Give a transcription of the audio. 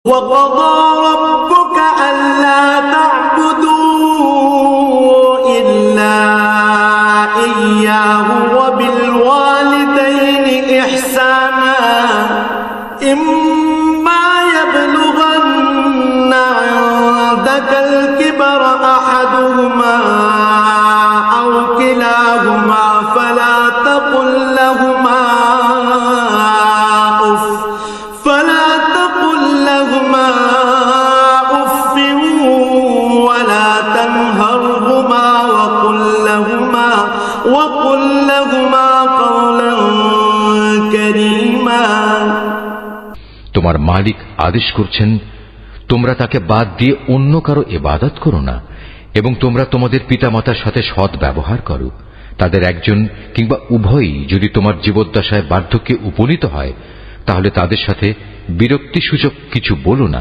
وقضى ربك ألا تعبدوا إلا إياه وبالوالدين إحسانا إما يبلغن عندك الكبر أحدهما أو كلاهما فلا تقل لهما أف ولا تنهرهما وقل لهما قولا كريما। তোমার মালিক আদেশ করছেন, তোমরা তাকে বাদ দিয়ে অন্য কারো ইবাদত করো না এবং তোমরা তোমাদের পিতামাতার সাথে সৎ ব্যবহার করো। তাদের একজন কিংবা উভয়ই যদি তোমার জীবদ্দশায় বার্ধক্যে উপনীত হয় তাহলে তাদের সাথে বিরক্তিসূচক কিছু বলো না।